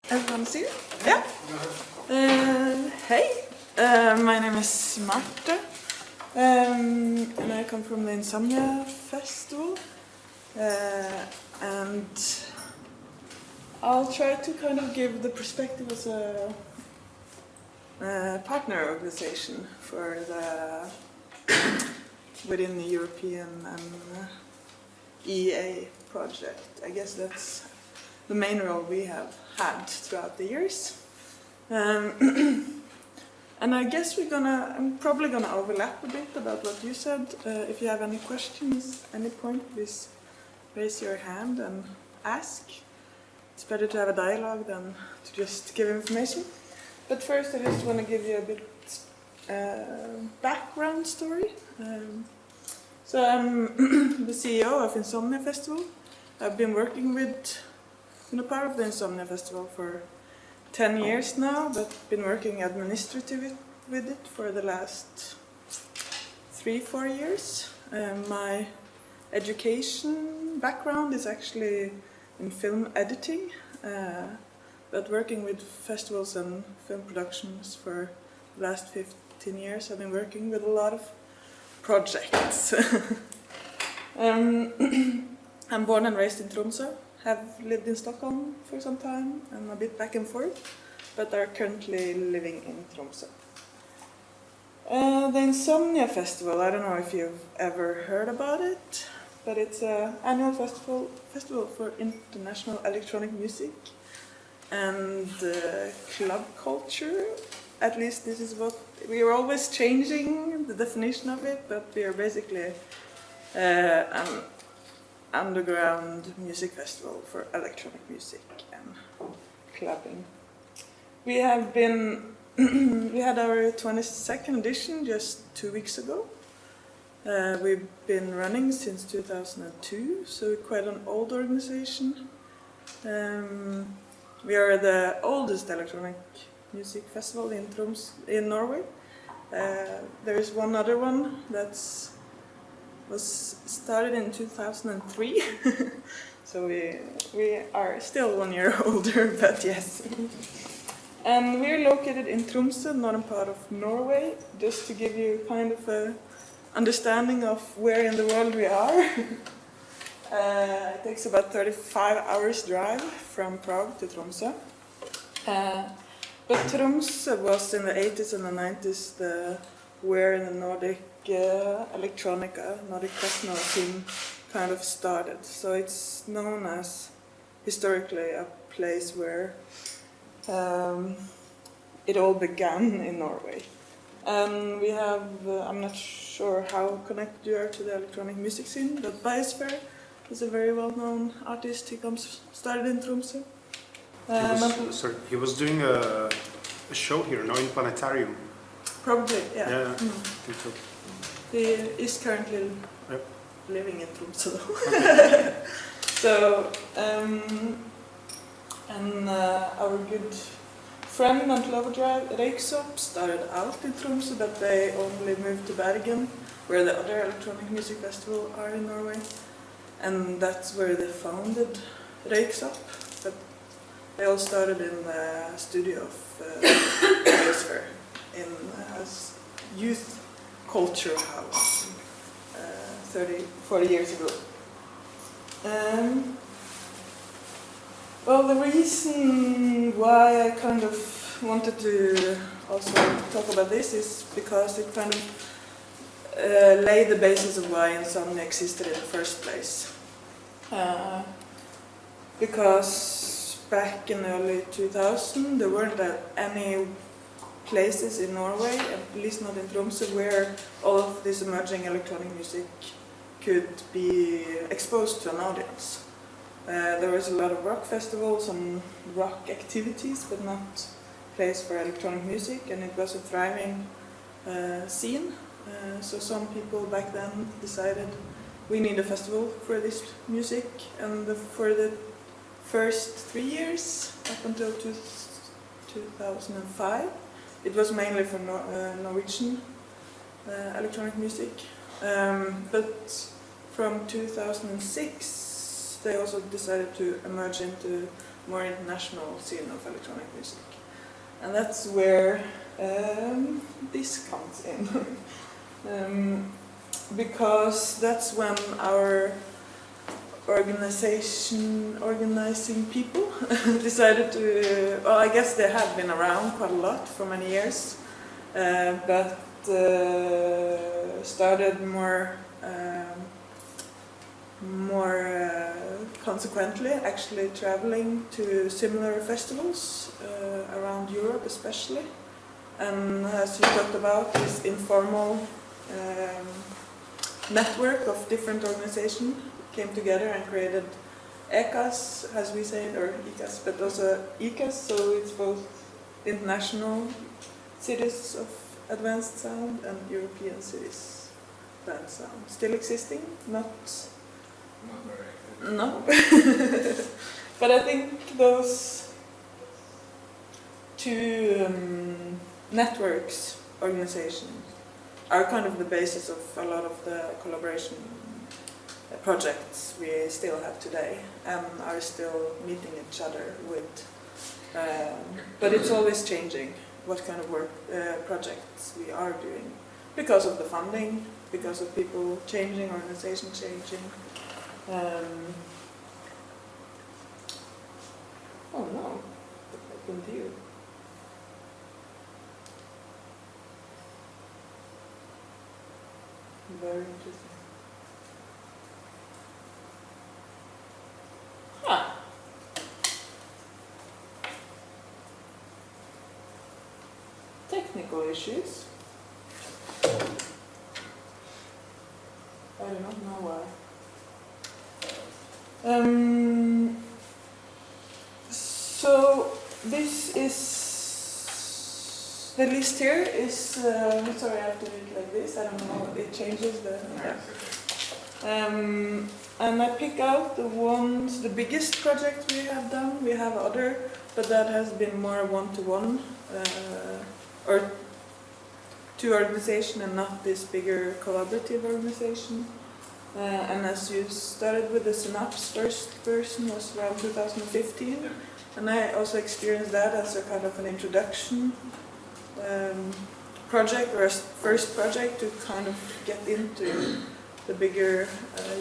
Everyone see it? Yeah? Hey, my name is Marte, and I come from the Insomnia Festival, and I'll try to kind of give the perspective as a partner organization for the within the European and EA project. I guess that's the main role we have had throughout the years. And I guess I'm probably gonna overlap a bit about what you said. If you have any questions, any point, please raise your hand and ask. It's better to have a dialogue than to just give information. But first I just want to give you a bit background story. So I'm the CEO of Insomnia Festival. I've been working with part of the Insomnia Festival for 10 years now, but been working administratively with it for the last 3-4 years. My education background is actually in film editing, but working with festivals and film productions for the last 15 years. I've been working with a lot of projects. I'm born and raised in Tromsø. Have lived in Stockholm for some time and a bit back and forth, but are currently living in Tromsø. The Insomnia Festival, I don't know if you've ever heard about it, but it's an annual festival for international electronic music and club culture. At least this is what we are always changing the definition of it, but we are basically an underground music festival for electronic music and clubbing. We have been we had our 22nd edition just 2 weeks ago. We've been running since 2002, so we're quite an old organization. We are the oldest electronic music festival in Norway. There is one other one that's was started in 2003, so we are still 1 year older, but yes. And we're located in Tromsø, northern part of Norway, just to give you kind of a understanding of where in the world we are. It takes about 35 hours drive from Prague to Tromsø. But Tromsø was in the 80s and the 90s where in the Nordic electronica, Nordic techno scene kind of started. So it's known as historically a place where it all began in Norway. And we have, I'm not sure how connected you are to the electronic music scene, but Biosphere is a very well-known artist. He started in Tromsø. He was doing a show here, no, in Planetarium. Probably, yeah. Yeah, I think so. He is currently living in Tromsø. Okay. So, our good friend and lover Røyksopp started out in Tromsø, but they only moved to Bergen, where the other electronic music festivals are in Norway. And that's where they founded Røyksopp. But they all started in the studio of Biosphere in a youth culture house 30-40 years ago. Well, the reason why I kind of wanted to also talk about this is because it kind of laid the basis of why Insomnia existed in the first place. Because back in the early 2000s, there weren't any places in Norway, at least not in Tromsø, where all of this emerging electronic music could be exposed to an audience. There was a lot of rock festivals and rock activities, but not place for electronic music, and it was a thriving scene. So some people back then decided we need a festival for this music, and for the first 3 years, up until 2005, it was mainly for Norwegian electronic music. But from 2006, they also decided to emerge into more international scene of electronic music. And that's where this comes in. Because that's when our organizing people decided to, well, I guess they have been around quite a lot for many years, but started more consequently actually traveling to similar festivals around Europe especially, and as you talked about, this informal network of different organizations came together and created ECAS, as we say it, or ICAS, but also ICAS, so it's both international cities of advanced sound and European cities of advanced sound. Still existing, not very active. No. But I think those two networks, organizations, are kind of the basis of a lot of the collaboration projects we still have today and are still meeting each other with. But it's always changing what kind of work projects we are doing because of the funding, because of people changing, organization changing. Oh no, what happened to you? Very interesting. Huh. Technical issues. I do not know why. So this is the list here is sorry, I have to do it like this. I don't know. It changes the. Yeah. And I pick out the ones, the biggest project we have done. We have other, but that has been more one-to-one or to organization and not this bigger collaborative organization. And as you started with the Synapse first version was around 2015, and I also experienced that as a kind of an introduction project or a first project to kind of get into the bigger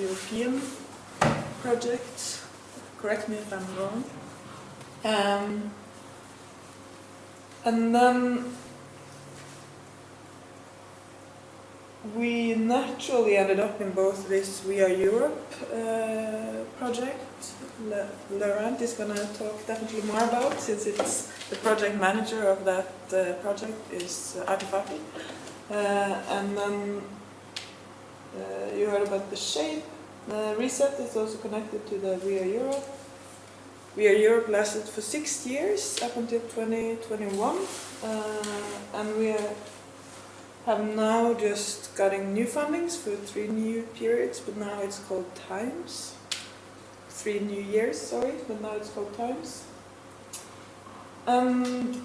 European projects. Correct me if I'm wrong. And then we naturally ended up in both this We Are Europe project. Laurent is going to talk definitely more about, since it's the project manager of that project is Artifati. And then you heard about the Shape. Reset is also connected to the We Are Europe. We Are Europe lasted for 6 years up until 2021, and we have now just gotten new fundings for 3 new periods, but now it's called Times. 3 new years, sorry, but now it's called Times. And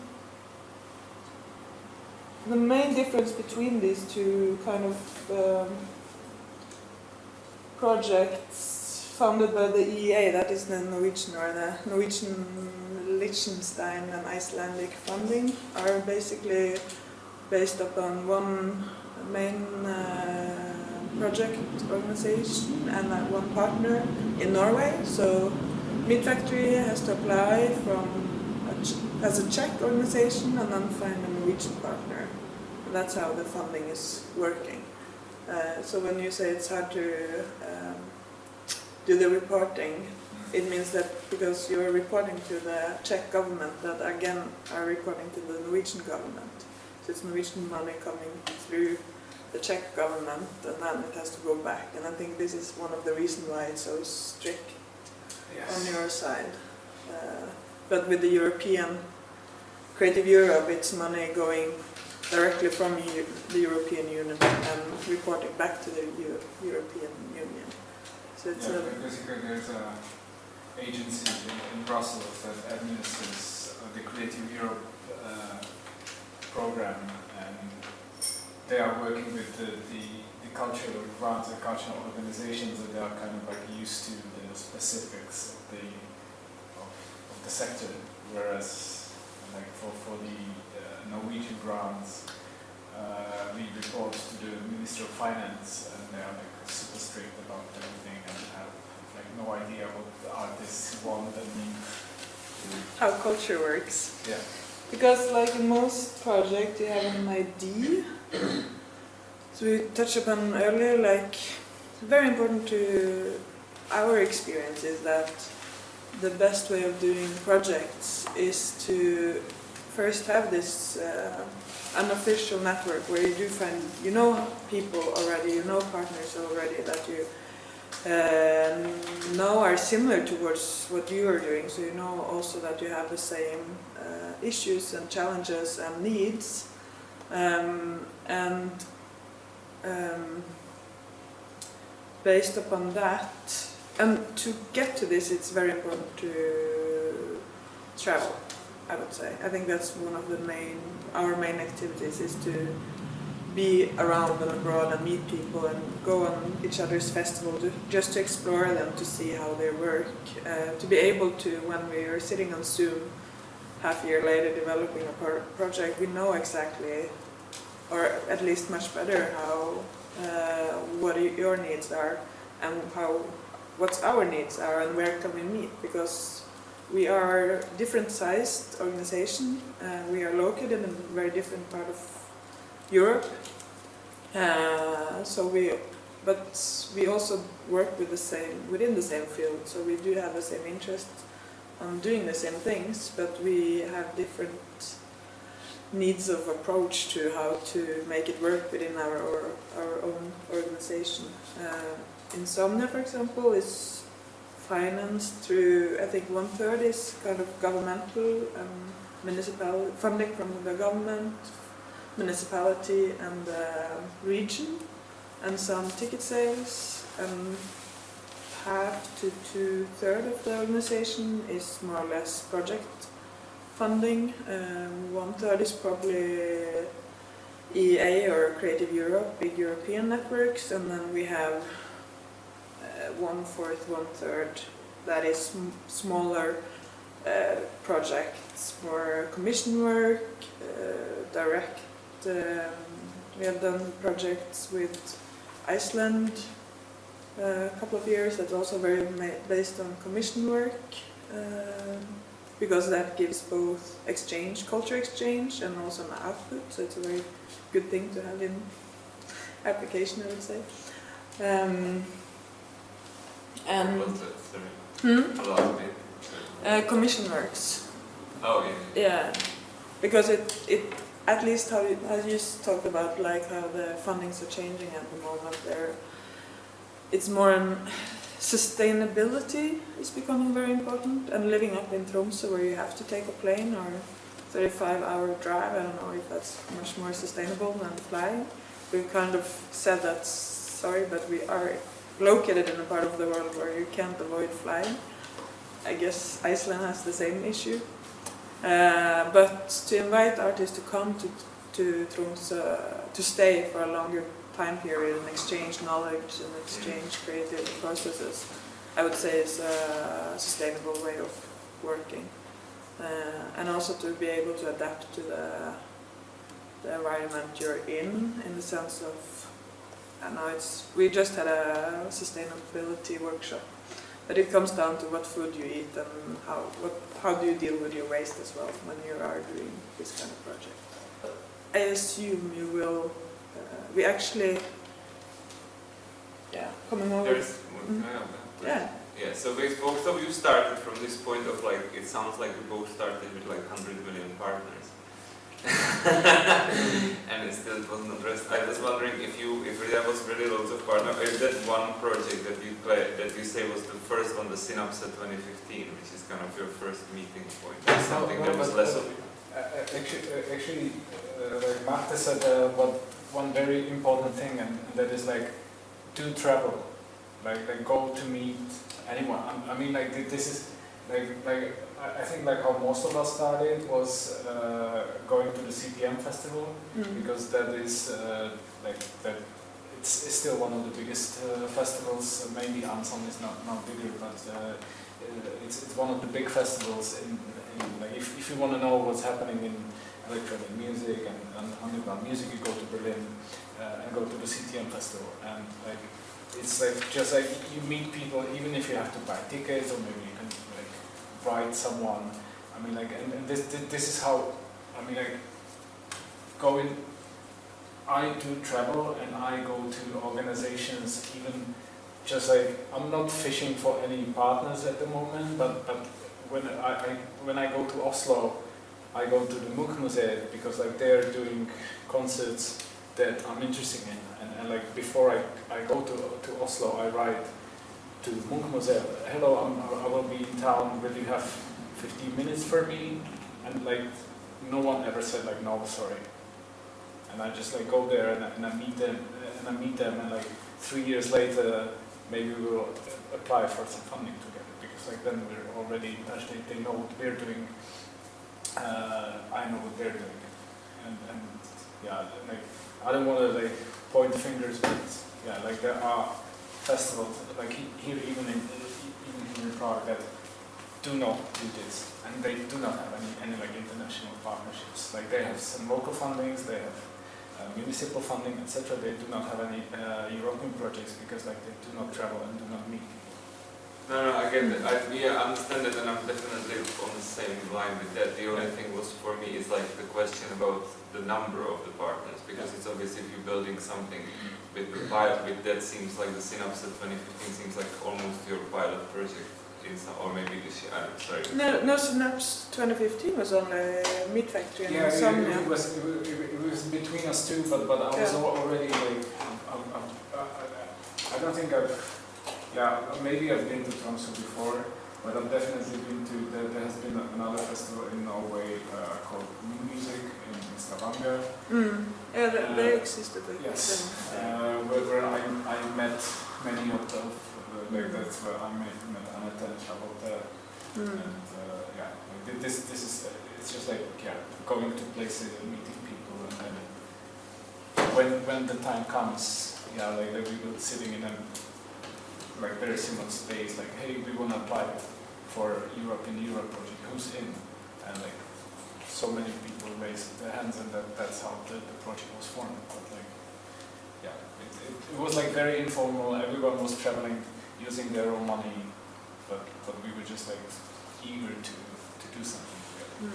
the main difference between these two kind of projects founded by the EEA, that is the Norwegian or the Norwegian, Liechtenstein and Icelandic funding, are basically based upon one main project organization and one partner in Norway. So MeetFactory has to apply as a Czech organization and then find a Norwegian partner. And that's how the funding is working. So when you say it's hard to do the reporting, it means that because you're reporting to the Czech government, that again are reporting to the Norwegian government. So it's Norwegian money coming through the Czech government, and then it has to go back. And I think this is one of the reasons why it's so strict on your side. But with the European Creative Europe, it's money going directly from the European Union and reporting back to the European Union. So it's basically there's an agency in Brussels that administers the Creative Europe program, and they are working with the cultural grants and cultural organizations, and they are kind of like used to the specifics of the sector, whereas like for the Norwegian grants, we report to the Minister of Finance, and they are like super strict about everything and have like no idea what the artists want and need. How culture works. Yeah. Because like in most projects you have an idea. So we touched upon earlier, like very important to our experience is that the best way of doing projects is to first have this unofficial network where you do find, you know, people already, you know, partners already that you know are similar towards what you are doing, so you know also that you have the same issues and challenges and needs, and based upon that, and to get to this, it's very important to travel, I would say. I think that's one of the our main activities, is to be around and abroad and meet people and go on each other's festival just to explore them, to see how they work, to be able to, when we are sitting on Zoom half a year later developing a project, we know exactly, or at least much better, how what your needs are and what our needs are and where can we meet, because we are different sized organization, we are located in a very different part of Europe, but we also work with within the same field, so we do have the same interest on doing the same things, but we have different needs of approach to how to make it work within our own organization. Insomnia, for example, is financed through, I think 1/3 is kind of governmental municipal funding from the government, municipality and the region, and some ticket sales, and half to 2/3 of the organization is more or less project funding. 1/3 is probably EA or Creative Europe, big European networks, and then we have 1/4, 1/3 that is smaller projects, more commission work, direct. We have done projects with Iceland a couple of years. That's also very based on commission work, because that gives both culture exchange, and also an output. So it's a very good thing to have in application, I would say. And commission works. Oh yeah. Yeah, because it at least how you talked about, like how the fundings are changing at the moment. It's more sustainability is becoming very important, and living up in Tromsø where you have to take a plane or 35-hour drive, I don't know if that's much more sustainable than flying. We've kind of said that, sorry, but we are located in a part of the world where you can't avoid flying. I guess Iceland has the same issue. But to invite artists to come to Tromsø, to stay for a longer time period and exchange knowledge and exchange creative processes, I would say is a sustainable way of working. And also to be able to adapt to the environment you're in the sense of, we just had a sustainability workshop, but it comes down to what food you eat and how do you deal with your waste as well when you are doing this kind of project. I assume you will, we actually, coming over. Yeah, so both of you started from this point of like, it sounds like we both started with like 100 million partners. And it still wasn't addressed. I was wondering if there was really loads of partners, if that one project that you say was the first one, the Synapse 2015, which is kind of your first meeting point, or something that was less of it. Actually, like Marte said, one very important thing, and that is like, do travel, like go to meet anyone. I mean, like this is like I think like how most of us started was going to the CPM festival, because that is like that it's still one of the biggest festivals. Maybe Anson is not bigger, but it's one of the big festivals in like if you want to know what's happening in electronic music and underground music, you go to Berlin and go to the CTM festival, and like it's like just like you meet people even if you have to buy tickets, or maybe you can like write someone. I mean like and this is how I mean like going. I do travel and I go to organizations, even just like I'm not fishing for any partners at the moment, but when I go to Oslo, I go to the Museum because like they're doing concerts that I'm interested in, and like before I go to Oslo, I write to Museum, hello, I will be in town, will you have 15 minutes for me? And like no one ever said like no, sorry. And I just like go there and I meet them and like 3 years later maybe we will apply for some funding together, because like then we're already in touch. They know what we're doing. I know what they're doing, and yeah, like I don't want to like point fingers, but yeah, like there are festivals like here even in Prague that do not do this, and they do not have any like international partnerships. Like they have some local fundings, they have municipal funding, etc. They do not have any European projects because like they do not travel and do not meet people. No, I get it. I understand it, and I'm definitely on the same line with that. The only thing was for me is like the question about the number of the partners, because it's obvious if you're building something with the pilot, with that seems like the Synapse 2015 seems like almost your pilot project. Or maybe this year, I'm sorry. No, Synapse 2015 was on MeetFactory and yeah, Insomnia. It was between us two, but I was already like, I don't think maybe I've been to Tromsø before, but I've definitely been to, there has been another festival in Norway called Music in Stavanger. Yeah, they existed. Yes, where I met many of them. Like that's where I met Anette and Charlotte, and yeah, like this is it's just like going to places and meeting people, and then when the time comes, like we were sitting in a like very similar space, like hey, we want to apply for Europe project, who's in, and like so many people raised their hands, and that's how the project was formed. But like it was like very informal. Everyone was traveling using their own money, but we were just like eager to do something together.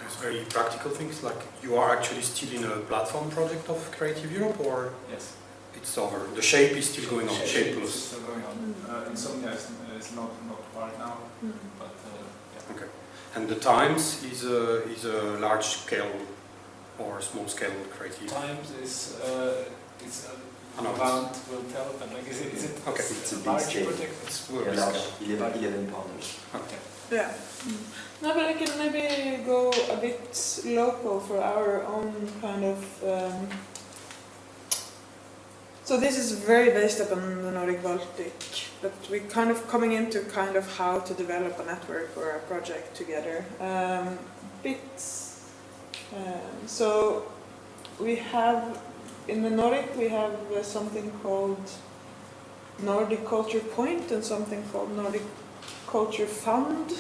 It's very practical things, like you are actually still in a platform project of Creative Europe, or yes, it's over. The shape is still going on. Shape is still going on. Insomnia is not part now, but yeah. Okay. And the Times is a large scale or small scale creative. Times is it's. Amount will tell, but like is it okay? It's a large project. It's large. 11 partners. Okay. Yeah. No, but I can maybe go a bit local for our own kind of. So this is very based upon the Nordic Baltic, but we're kind of coming into kind of how to develop a network or a project together. So we have. In the Nordic, we have something called Nordic Culture Point and something called Nordic Culture Fund,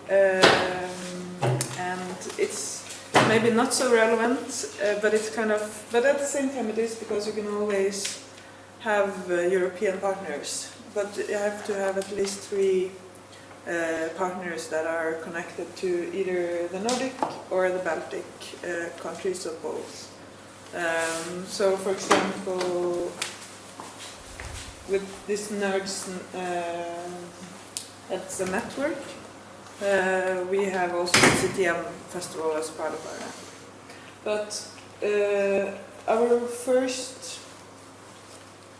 and it's maybe not so relevant, but it's kind of. But at the same time, it is, because you can always have European partners, but you have to have at least 3 partners that are connected to either the Nordic or the Baltic countries, or both. So, for example, with this Nerds, it's a network. We have also the CTM festival as part of our network. But our first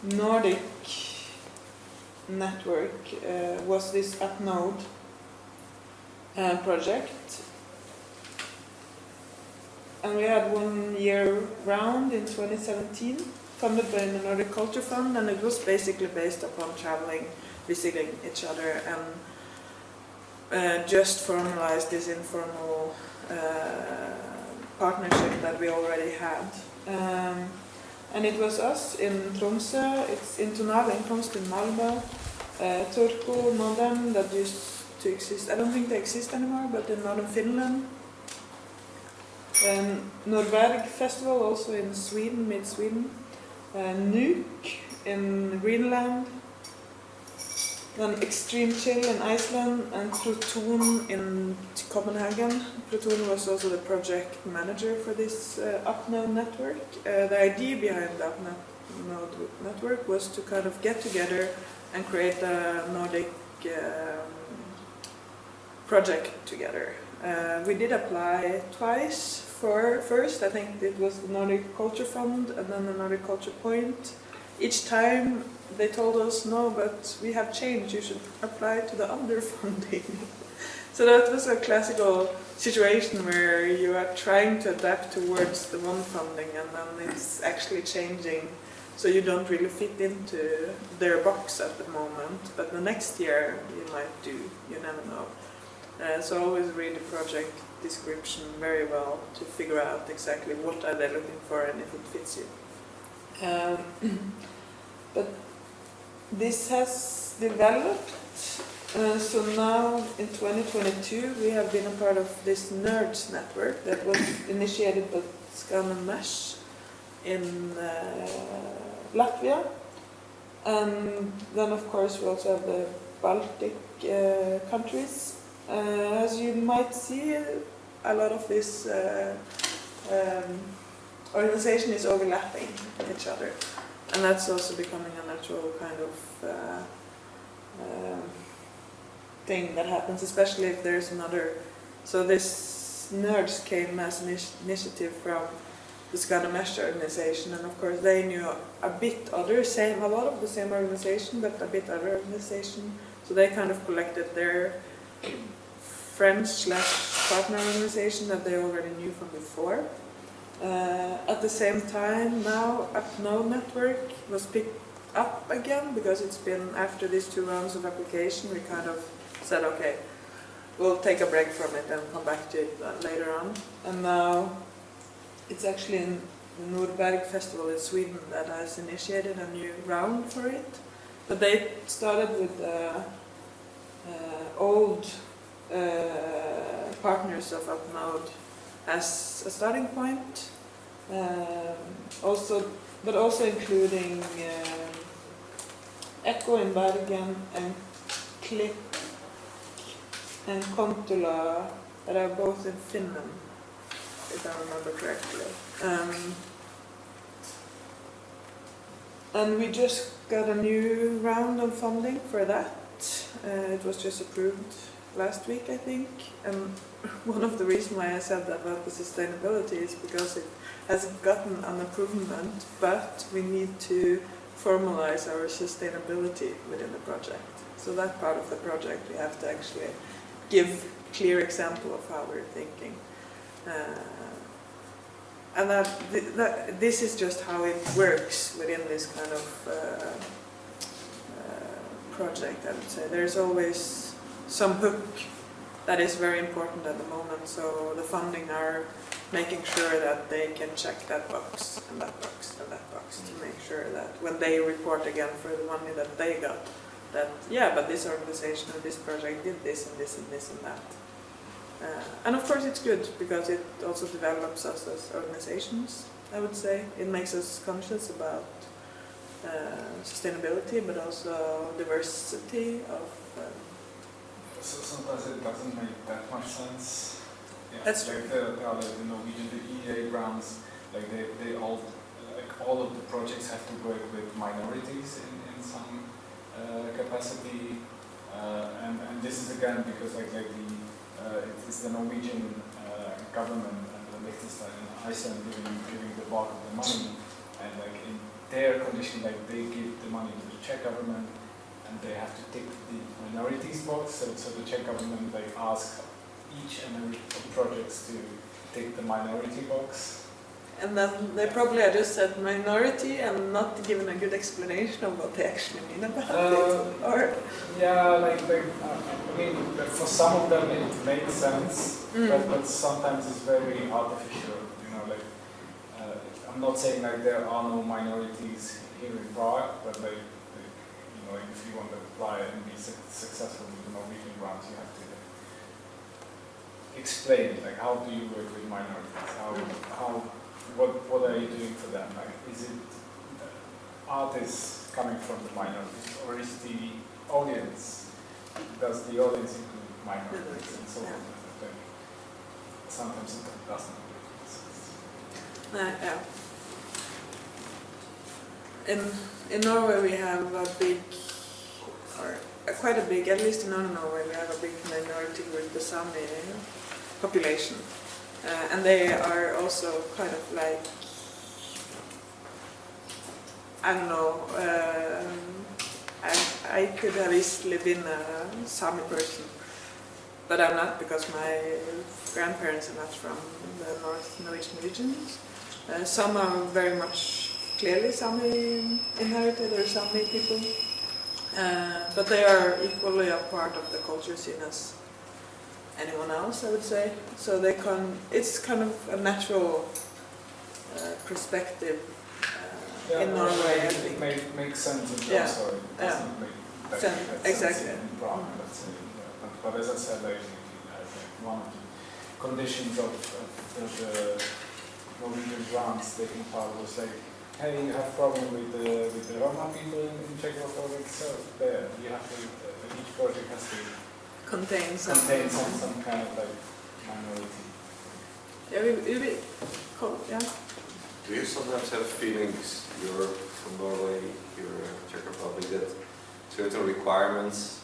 Nordic network was this At-Node project. And we had 1 year round in 2017, funded by the Nordic Culture Fund, and it was basically based upon traveling, visiting each other, and just formalized this informal partnership that we already had. And it was us in Tromsø, it's in Tonal in Tromsø in Malmö, Turku, Modern, that used to exist. I don't think they exist anymore, but in northern Finland. Nordic Festival, also in Sweden, mid-Sweden. Nuuk in Greenland. Then Extreme Chill in Iceland, and Proton in Copenhagen. Proton was also the project manager for this Upnode network. The idea behind the Upnode network was to kind of get together and create a Nordic project together. We did apply twice. First, I think it was the Nordic Culture Fund and then the Nordic Culture Point. Each time they told us, no, but we have changed, you should apply to the other funding. So that was a classical situation where you are trying to adapt towards the one funding and then it's actually changing, so you don't really fit into their box at the moment, but the next year you might do, you never know. So always read the project description very well to figure out exactly what are they looking for and if it fits you. But this has developed, so now in 2022 we have been a part of this Nerds network that was initiated by Scan and Mesh in Latvia, and then of course we also have the Baltic countries. As you might see, a lot of this organization is overlapping each other, and that's also becoming a natural kind of thing that happens, especially if there's another. So this Nerds came as an initiative from the Synapse organization, and of course they knew a bit other, a lot of the same organization, but a bit other organization. So they kind of collected their friends/partner organization that they already knew from before. At the same time, now Upnode network was picked up again because it's been, after these 2 rounds of application, we kind of said, okay, we'll take a break from it and come back to it later on. And now it's actually in the Nordic Festival in Sweden that has initiated a new round for it. But they started with old partners of Upnode as a starting point, but also including Echo in Bergen and Click and Kontula that are both in Finland, if I remember correctly. And we just got a new round of funding for that. It was just approved last week, I think, and one of the reasons why I said that about the sustainability is because it hasn't gotten an improvement, but we need to formalize our sustainability within the project. So that part of the project we have to actually give clear example of how we're thinking. And this is just how it works within this kind of project, I would say. There's always some hook that is very important at the moment, so the funding are making sure that they can check that box and that box and that box to make sure that when they report again for the money that they got, that yeah, but this organization or this project did this and this and this and that. And of course it's good because it also develops us as organizations, I would say. It makes us conscious about sustainability, but also diversity of... So sometimes it doesn't make that much sense. Yeah, that's like the Norwegian, the EA grants, like they all, like all of the projects have to work with minorities in some capacity, and this is again because like the it's the Norwegian government and the Liechtenstein and Iceland giving the bulk of the money, and like in their condition, like they give the money to the Czech government, and they have to tick the minorities box. So the Czech government like asks each and every projects to tick the minority box. And then they probably just said minority and not given a good explanation of what they actually mean about it. Or yeah, like I mean, for some of them it makes sense, but sometimes it's very artificial. You know, like I'm not saying like there are no minorities here in Prague, but like you like if you want to apply and be successful with the Norwegian grants, you have to explain like how do you work with minorities? What are you doing for them? Like, is it artists coming from the minorities, or is the audience? Does the audience include minorities and so on? Like, sometimes it doesn't. Yeah. In Norway we have a big, or quite a big, at least in Northern Norway we have a big minority group, the Sami population, and they are also kind of like, I don't know, I could have easily been a Sami person, but I'm not, because my grandparents are not from the North Norwegian regions. Some are very much clearly Sami inherited or Sami people, but they are equally a part of the culture scene as anyone else, I would say. So it's kind of a natural perspective in Norway, I think. It makes sense in Tromsø. It doesn't make exactly. sense in Prague, let's say. But as I said, I think one of the conditions of the Norwegian grants taking part was like, hey, you have problem with the Roma people in Czech Republic, so there, you have to, each project has to contain some kind of like minority. Yeah, cool, yeah. Do you sometimes have feelings, you're from Norway, you're Czech Republic, that certain requirements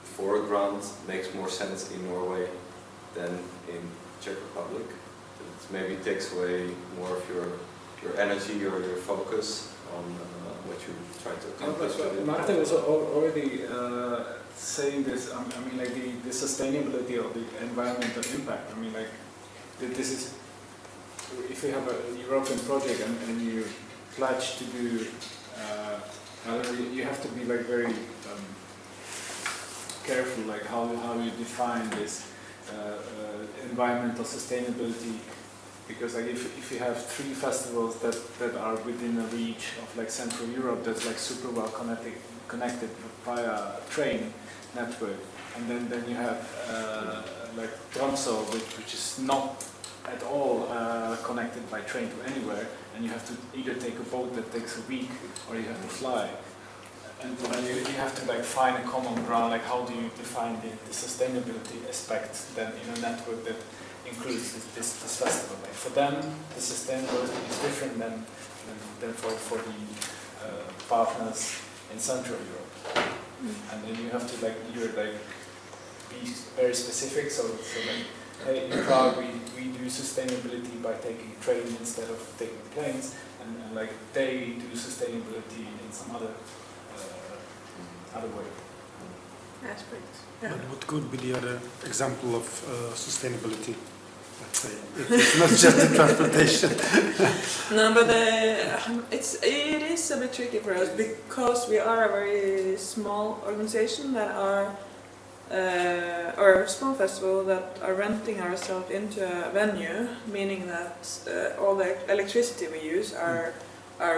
for a grant makes more sense in Norway than in Czech Republic? That it maybe takes away more of your energy or your focus on what you try to accomplish? Marte was already saying this, I mean like the sustainability of the environmental impact. I mean like this is, if you have a European project and you pledge to do, you have to be like very careful like how you define this environmental sustainability. Because like if you have 3 festivals that are within a reach of like Central Europe, that's like super well connected via train network, and then you have like Tromsø, which is not at all connected by train to anywhere, and you have to either take a boat that takes a week or you have to fly, and you have to like find a common ground. Like how do you define the sustainability aspect then in a network that includes this festival? Like for them, the sustainability is different than for the partners in Central Europe. And then you have to like either like be very specific. So like, hey, in Prague we do sustainability by taking train instead of taking planes, and like they do sustainability in some other way. Aspects. Yeah. But what could be the other example of sustainability? Let's say, if it's not just the transportation. No, but it is a bit tricky for us because we are a very small organization that are, or a small festival that are renting ourselves into a venue, meaning that all the electricity we use are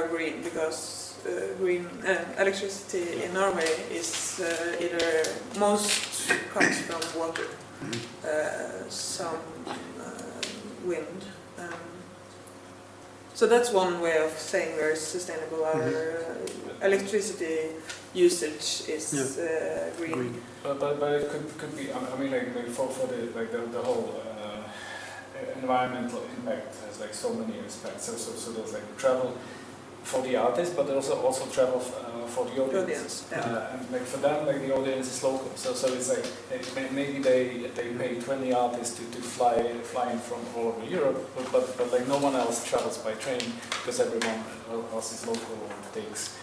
green, because green electricity in Norway is either most comes from water, some wind. So that's one way of saying we're sustainable. Our electricity usage is green. But it could be. I mean, like for the whole environmental impact has like so many aspects. So there's like travel for the artist, but also travel for the audience. And like for them, like the audience is local. So it's like maybe they pay 20 artists to fly in from all over Europe, but like no one else travels by train because everyone else is local or takes.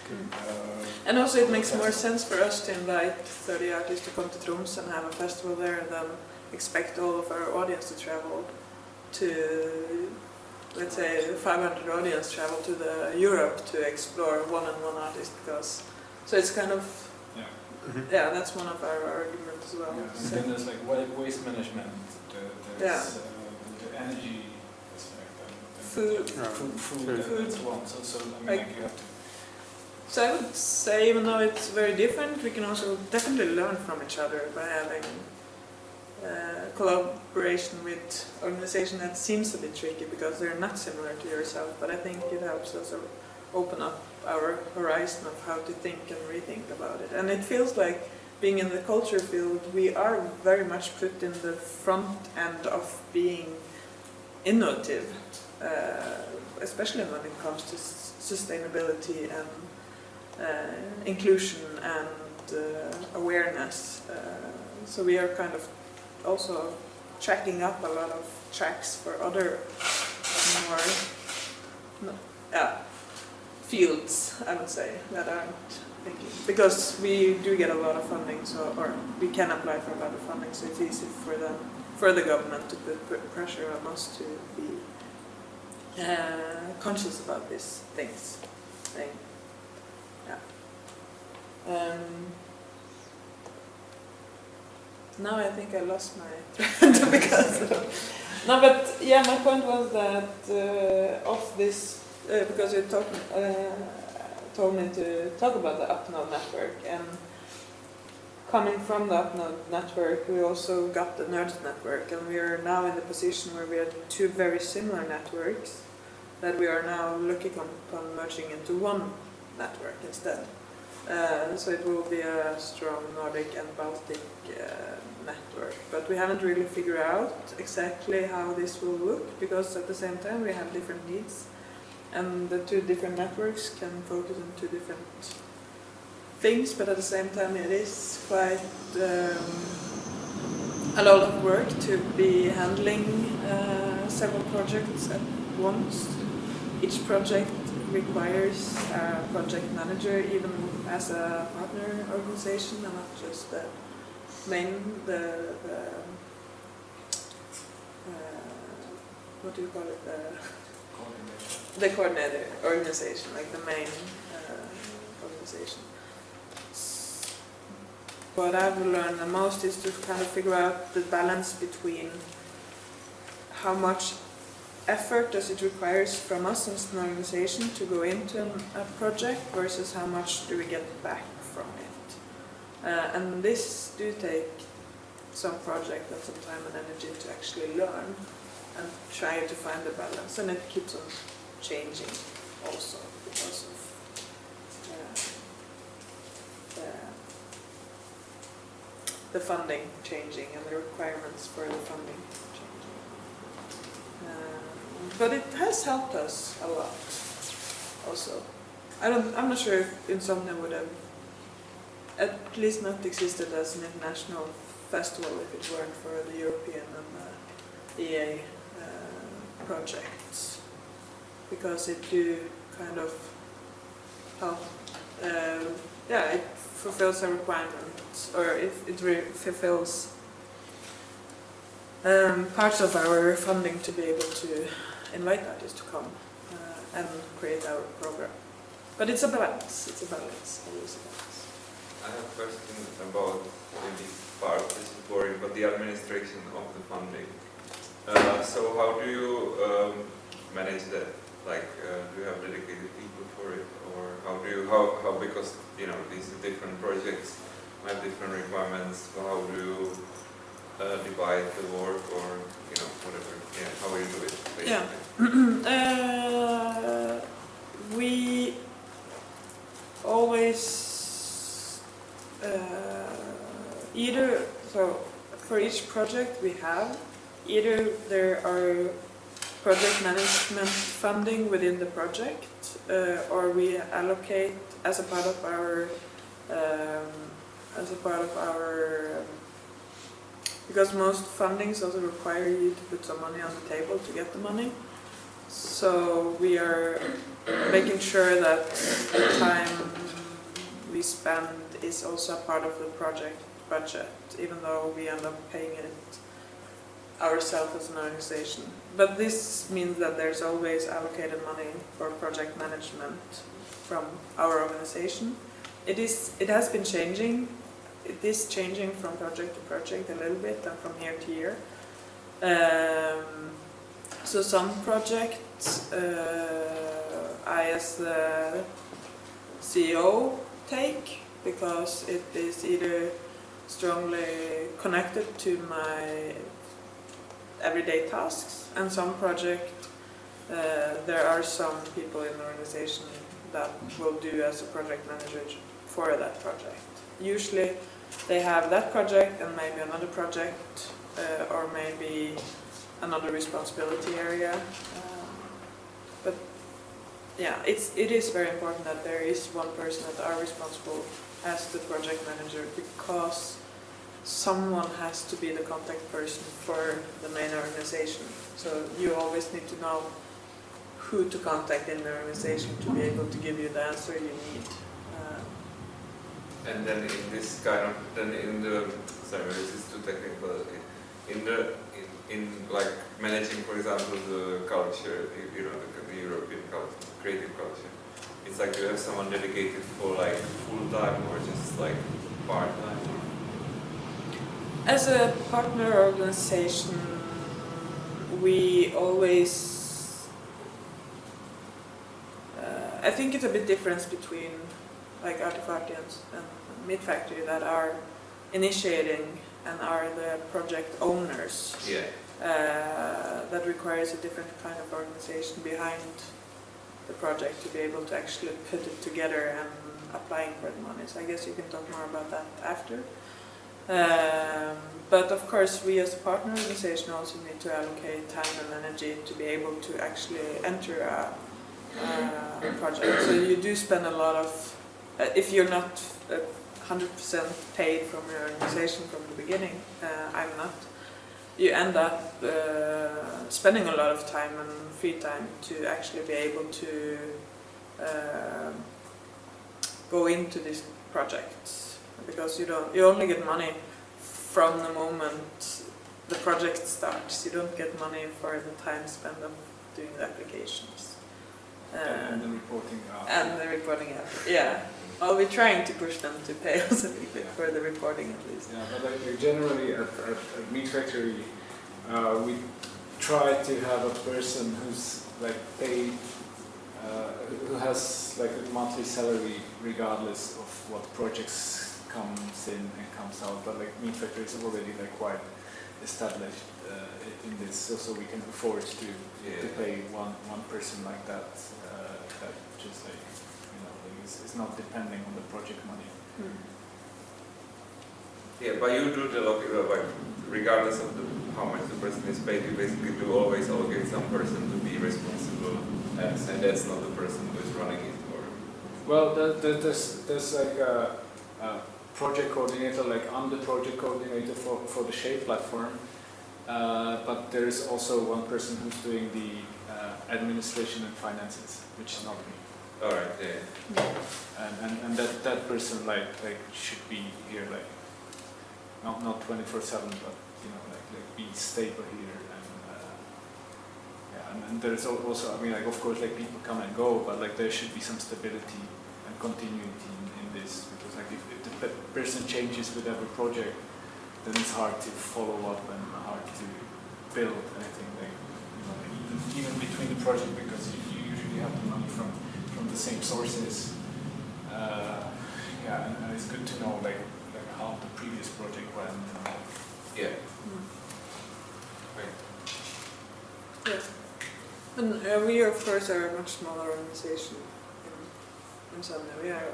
And also it makes more sense for us to invite 30 artists to come to Tromsø and have a festival there than expect all of our audience to travel to, let's say, 500 audience travel to Europe to explore one-on-one artist, because so it's kind of that's one of our arguments as well. Yeah. And then there's like waste management, there's the energy aspect, and food and so on. So I mean, like you have to So I would say, even though it's very different, we can also definitely learn from each other by having collaboration with organizations that seems a bit tricky because they're not similar to yourself, but I think it helps us open up our horizon of how to think and rethink about it. And it feels like, being in the culture field, we are very much put in the front end of being innovative, especially when it comes to sustainability and inclusion and awareness. So we are kind of also tracking up a lot of tracks for other more fields, I would say, that aren't thinking. Because we do get a lot of funding, or we can apply for a lot of funding, so it's easy for the government to put pressure on us to be conscious about these things. Now I think I lost my thread because no, but yeah, my point was that of this because you told me to talk about the Upnode network, and coming from the Upnode network, we also got the Nerds network, and we are now in the position where we have two very similar networks that we are now looking upon merging into one network instead. So it will be a strong Nordic and Baltic network, but we haven't really figured out exactly how this will look, because at the same time we have different needs, and the two different networks can focus on two different things, but at the same time it is quite a lot of work to be handling several projects at once. Each project requires a project manager, even as a partner organization, and not just the main, what do you call it? The coordinator organization, like the main organization. What I've learned the most is to kind of figure out the balance between how much effort does it requires from us as an organization to go into a project versus how much do we get back from it. And this do take some project and some time and energy to actually learn and try to find the balance, and it keeps on changing also because of the funding changing and the requirements for the funding changing. But it has helped us a lot also. I'm not sure if Insomnia would have at least not existed as an international festival if it weren't for the European and the EA projects, because it do kind of help, it fulfills a requirement, or if it fulfills parts of our funding to be able to invite artists to come and create our program. But it's a balance, always a balance. I have a question about maybe part, this is boring, but the administration of the funding. So how do you manage that? Like, do you have dedicated people for it, or how because these are different projects have different requirements. So how do you divide the work, or whatever? Yeah, how will you do it? Basically? Yeah, we always either for each project we have either there are project management funding within the project, or we allocate as a part of our because most fundings also require you to put some money on the table to get the money. So we are making sure that the time we spend is also a part of the project budget, even though we end up paying it ourselves as an organization. But this means that there's always allocated money for project management from our organization. It has been changing. It is changing from project to project a little bit and from year to year. So some projects, I as the CEO take, because it is either strongly connected to my everyday tasks, and some project there are some people in the organization that will do as a project manager for that project. Usually they have that project and maybe another project or maybe another responsibility area. But yeah, it is very important that there is one person that are responsible as the project manager, because someone has to be the contact person for the main organization. So you always need to know who to contact in the organization to be able to give you the answer you need. And then in this kind of, then in the, sorry, this is too technical, in like managing, for example, the culture, you know, the European culture, creative culture, it's like you have someone dedicated for like full-time or just like part-time? As a partner organization, we always, I think it's a bit difference between like Artifartians and MeetFactory that are initiating and are the project owners. Yeah. That requires a different kind of organization behind the project to be able to actually put it together and applying for the money. So I guess you can talk more about that after. But of course, we as a partner organization also need to allocate time and energy to be able to actually enter a project. So you do spend a lot of, if you're not 100% paid from your organization from the beginning, I'm not, you end up spending a lot of time and free time to actually be able to go into these projects, because you only get money from the moment the project starts. You don't get money for the time spent of doing the applications. And the reporting after. And the reporting after, yeah. Well, we're trying to push them to pay us a little bit for the reporting at least. Yeah, but like generally at MeetFactory, we try to have a person who's like paid, who has like a monthly salary regardless of what projects comes in and comes out. But like MeetFactory is already like quite established in this, so we can afford to pay one person like that. That just like, you know, is not depending on the project money. Yeah, but you do the like regardless of how much the person is paid, you basically do always allocate some person to be responsible, and that's not the person who is running it. Or well, there's like a project coordinator. Like I'm the project coordinator for the Shape platform, but there is also one person who's doing the administration and finances, which is not me. all right, yeah. And that person like should be here, like not 24/7, but you know, like be stable here. And yeah, and there's also, I mean, like of course like people come and go, but like there should be some stability and continuity in this, because like if the person changes with every project, then it's hard to follow up and hard to build anything, like, you know, even between the project, because you usually have the money from the same sources. Yeah, and it's good to know like how the previous project went. Yeah. Right. Yes. And we of course are a much smaller organization in Insomnia. We are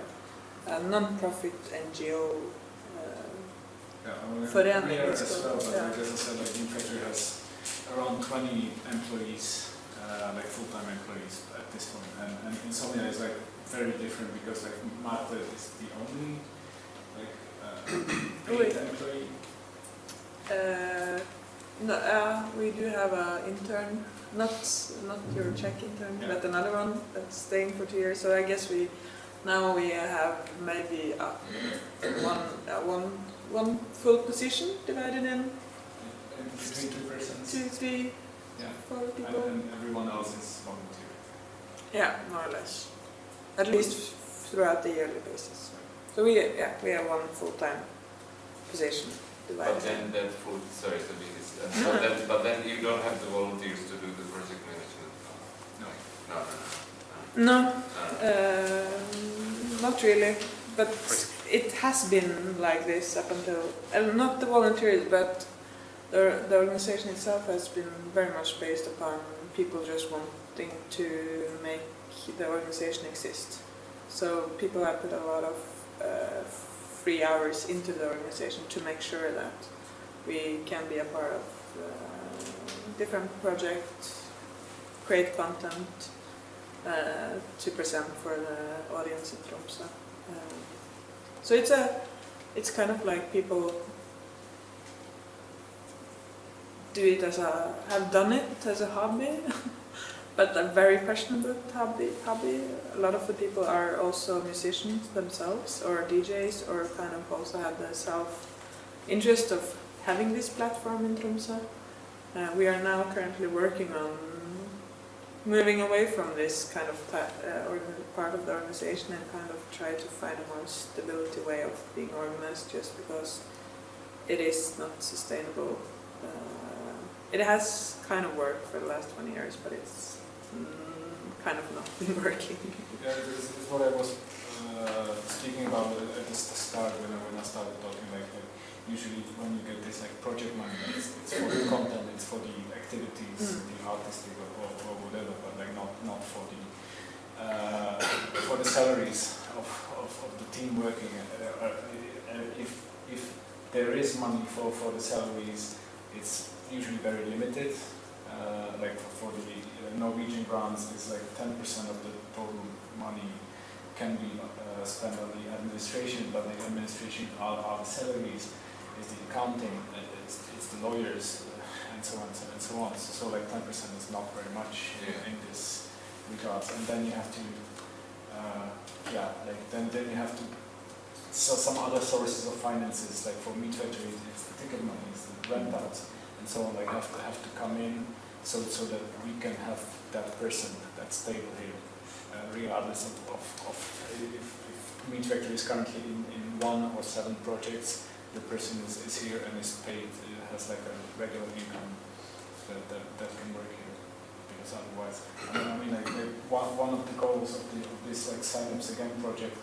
a non-profit NGO. Yeah, I mean, Förening, we are it's as well, called, but yeah. like, as I said, like MeetFactory has around 20 employees, like full-time employees at this point, and Insomnia is like very different, because like Marte is the only like paid employee. No, we do have an intern, not your Czech intern, Yeah. but another one that's staying for 2 years. So I guess we have maybe one full position divided in Between two persons. 2, 3, Yeah. 4 people. And everyone else is volunteer. Yeah, more or less. At least throughout the yearly basis. So we have one full-time position divided. But then that full, sorry to be this, but then you don't have the volunteers to do the project management. No. No. No, not really, but it has been like this up until, not the volunteers, but the organization itself has been very much based upon people just wanting to make the organization exist. So people have put a lot of free hours into the organization to make sure that we can be a part of different projects, create content to present for the audience in Tromsø. So it's kind of like people do it have done it as a hobby, but a very passionate hobby. A lot of the people are also musicians themselves, or DJs, or kind of also have the self-interest of having this platform in Tromsø. We are now currently working on moving away from this kind of part of the organization and kind of try to find a more stability way of being organized, just because it is not sustainable. It has kind of worked for the last 20 years, but it's kind of not been working. Yeah, this is what I was speaking about at the start when I started talking. Like usually when you get this like project money, it's for the content, it's for the activities, the artistic or whatever, but like not for the salaries of the team working. If there is money for the salaries, it's usually very limited. Like for the Norwegian grants, it's like 10% of the total money can be spent on the administration, but the administration are the salaries, is the accounting, it's the lawyers, and so on and so on. So like 10% is not very much in this regards. And then you have to, then you have to. So some other sources of finances, like for MeetFactory, it's the ticket money, it's the rent out, and so on. Like have to come in, so that we can have that person that's stable here, regardless of if MeetFactory is currently in 1 or 7 projects. The person is here and is paid, has like a regular income that can work here, because otherwise, I mean like one of the goals of this like Synapse Again project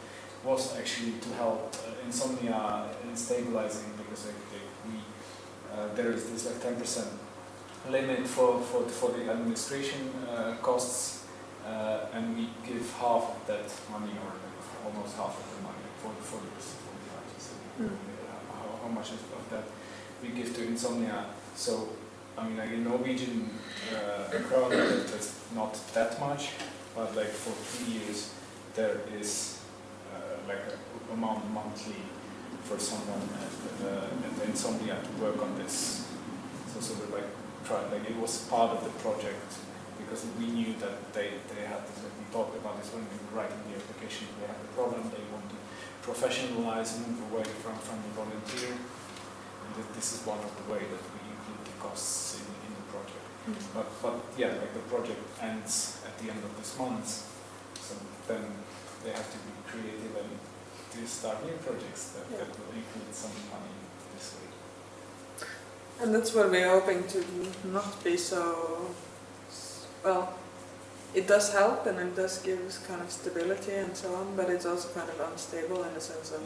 was actually to help Insomnia in stabilizing, because there is this like 10% limit for the administration costs, and we give half of that money, or almost half of the money for the artists. How much of that we give to Insomnia? So I mean, like in Norwegian krone, that's not that much, but like for 3 years there is like a amount monthly for someone at Insomnia to work on this. So we like tried, like it was part of the project, because we knew that they had this, like we talked about this when we were writing the application. They had a problem, they want to professionalize, move away from the volunteer, and this is one of the ways that we include the costs in the project. But yeah, like the project ends at the end of this month, so then they have to be creative and to start new projects that will include some money this way. And that's what we're hoping to not be so, well, it does help and it does give us kind of stability and so on, but it's also kind of unstable in the sense of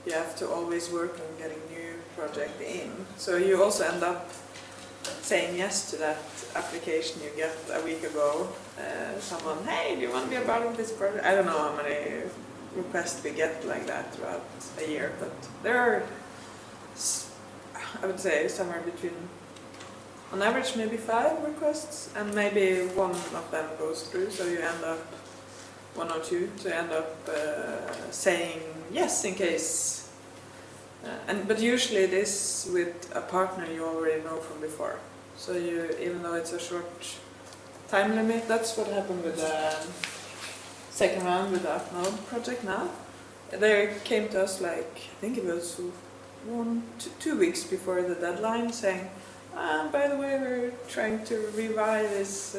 you have to always work on getting new project in. So you also end up saying yes to that application you get a week ago. Someone, hey, do you want to be a part of this project? I don't know how many requests we get like that throughout a year, but there are, I would say, somewhere between, on average, maybe 5 requests, and maybe 1 of them goes through, so you end up 1 or 2, so you end up saying yes in case. But usually this with a partner you already know from before. So you, even though it's a short time limit, that's what happened with the second round with the Upload project now. They came to us like, I think it was 2 weeks before the deadline, saying, by the way, we're trying to revive this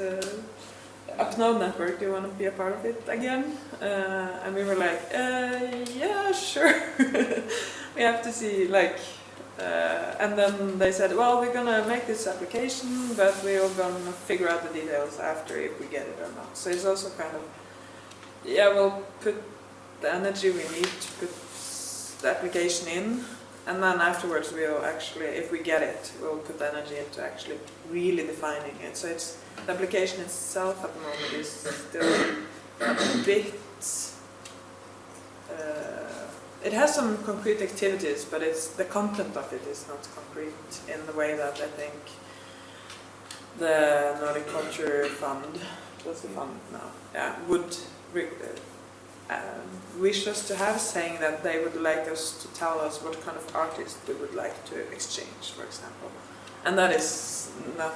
Upload network, do you want to be a part of it again? And we were like, yeah, sure. We have to see, like, and then they said, well, we're gonna make this application, but we're gonna figure out the details after if we get it or not. So it's also kind of, yeah, we'll put the energy we need to put the application in, and then afterwards we'll actually, if we get it, we'll put the energy into actually really defining it. So it's the application itself at the moment is still a bit. It has some concrete activities, but it's the content of it is not concrete in the way that I think the Nordic Culture Fund, what's the fund now? Yeah, would wish us to have, saying that they would like us to tell us what kind of artist we would like to exchange, for example. And that is not.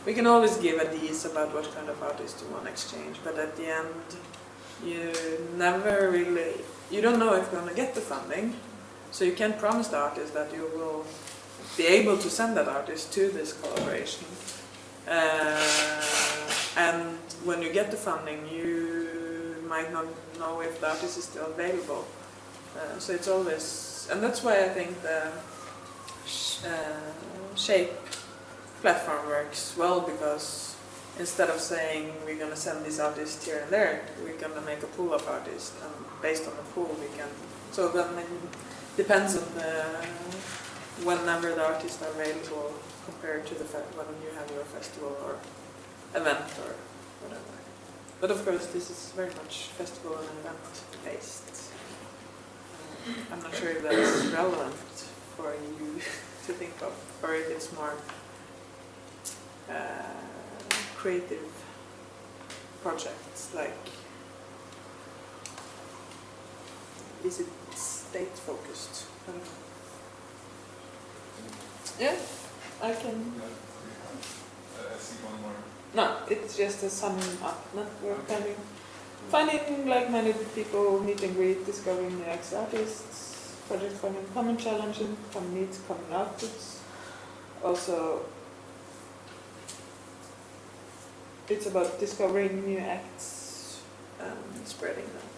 We can always give ideas about what kind of artist you want to exchange, but at the end, you never really. You don't know if you're going to get the funding, so you can't promise the artist that you will be able to send that artist to this collaboration. And when you get the funding, you might not know if the artist is still available. So it's always, and that's why I think the Shape platform works well, because instead of saying we're going to send this artist here and there, we're going to make a pool of artists, and based on the pool we can. So then it depends on whenever the artists are available compared to the when you have your festival or event or whatever. But of course, this is very much festival and event based. I'm not sure if that's relevant for you to think of, or if it's more creative projects, like, is it state focused? I don't know. Yeah, I can. I see one more. No, it's just a sum up. No? We're finding like-minded people, meet and greet, discovering new ex-artists, project finding common challenges, common needs, common outputs. Also, it's about discovering new acts and spreading them.